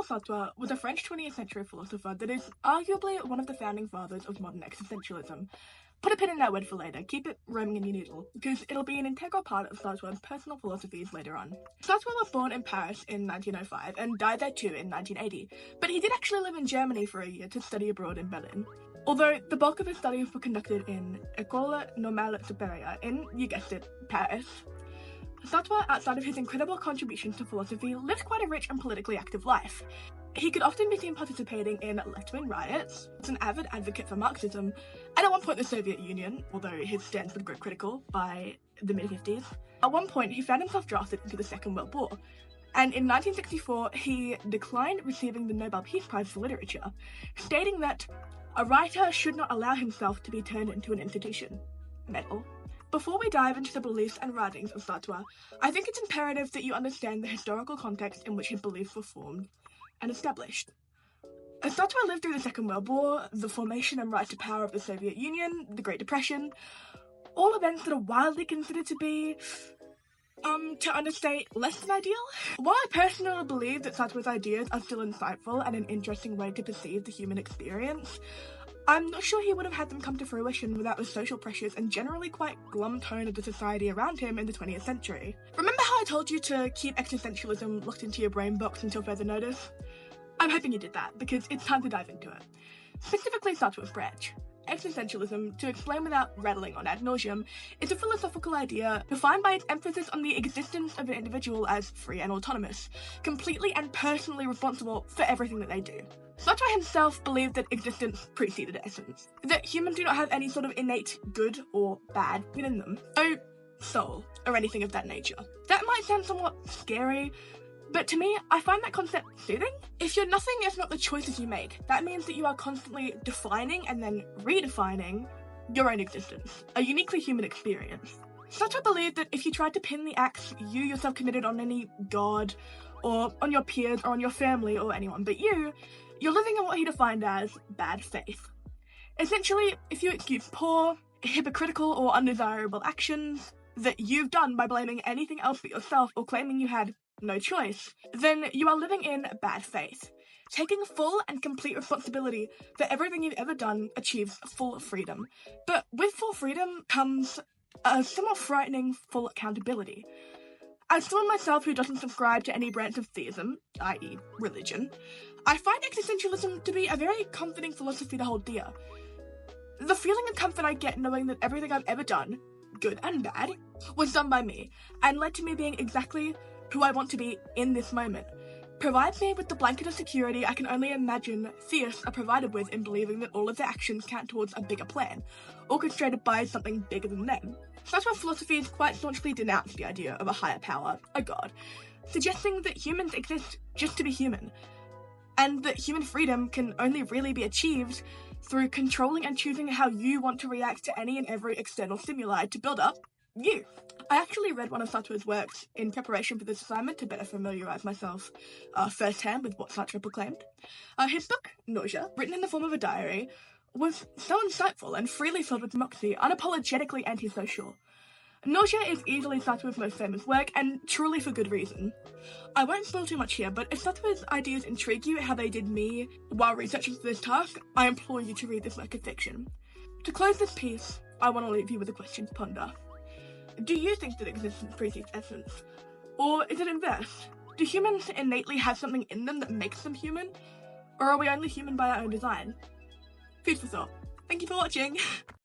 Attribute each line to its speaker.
Speaker 1: Sartre was a French 20th century philosopher that is arguably one of the founding fathers of modern existentialism. Put a pin in that word for later, keep it roaming in your noodle, because it'll be an integral part of Sartre's personal philosophies later on. Sartre was born in Paris in 1905 and died there too in 1980, but he did actually live in Germany for a year to study abroad in Berlin. Although the bulk of his studies were conducted in École Normale Supérieure in, you guessed it, Paris. Sartre, outside of his incredible contributions to philosophy, lived quite a rich and politically active life. He could often be seen participating in left-wing riots, was an avid advocate for Marxism, and at one point the Soviet Union, although his stance would grow critical by the mid-50s. At one point, he found himself drafted into the Second World War, and in 1964, he declined receiving the Nobel Peace Prize for Literature, stating that a writer should not allow himself to be turned into an institution. Metal. Before we dive into the beliefs and writings of Sartre, I think it's imperative that you understand the historical context in which his beliefs were formed and established. As Sartre lived through the Second World War, the formation and rise to power of the Soviet Union, the Great Depression, all events that are widely considered to be, to understate, less than ideal. While I personally believe that Sartre's ideas are still insightful and an interesting way to perceive the human experience, I'm not sure he would have had them come to fruition without the social pressures and generally quite glum tone of the society around him in the 20th century. Remember how I told you to keep existentialism locked into your brain box until further notice? I'm hoping you did that, because it's time to dive into it. Specifically Sartre's branch. Existentialism, to explain without rattling on ad nauseum, is a philosophical idea defined by its emphasis on the existence of an individual as free and autonomous, completely and personally responsible for everything that they do. Sartre himself believed that existence preceded essence, that humans do not have any sort of innate good or bad within them, no soul, or anything of that nature. That might sound somewhat scary, but to me, I find that concept soothing. If your nothing is not the choices you make, that means that you are constantly defining and then redefining your own existence, a uniquely human experience. Sartre believed that if you tried to pin the acts you yourself committed on any god, or on your peers, or on your family, or anyone but you're living in what he defined as bad faith. Essentially, if you excuse poor, hypocritical, or undesirable actions that you've done by blaming anything else but yourself or claiming you had no choice, then you are living in bad faith. Taking full and complete responsibility for everything you've ever done achieves full freedom. But with full freedom comes a somewhat frightening full accountability. As someone myself who doesn't subscribe to any branch of theism, i.e. religion, I find existentialism to be a very comforting philosophy to hold dear. The feeling of comfort I get knowing that everything I've ever done, good and bad, was done by me, and led to me being exactly who I want to be in this moment, provides me with the blanket of security I can only imagine theists are provided with in believing that all of their actions count towards a bigger plan, orchestrated by something bigger than them. Sartre's philosophies quite staunchly denounce the idea of a higher power, a god, suggesting that humans exist just to be human, and that human freedom can only really be achieved through controlling and choosing how you want to react to any and every external stimuli to build up you. I actually read one of Sartre's works in preparation for this assignment to better familiarise myself firsthand with what Sartre proclaimed. His book, Nausea, written in the form of a diary, was so insightful and freely filled with moxie, unapologetically antisocial. Nausea is easily Sartre's most famous work, and truly for good reason. I won't spoil too much here, but if Sartre's ideas intrigue you how they did me while researching for this task, I implore you to read this work of fiction. To close this piece, I want to leave you with a question to ponder. Do you think that existence precedes essence? Or is it inverse? Do humans innately have something in them that makes them human? Or are we only human by our own design? Food for thought. Thank you for watching!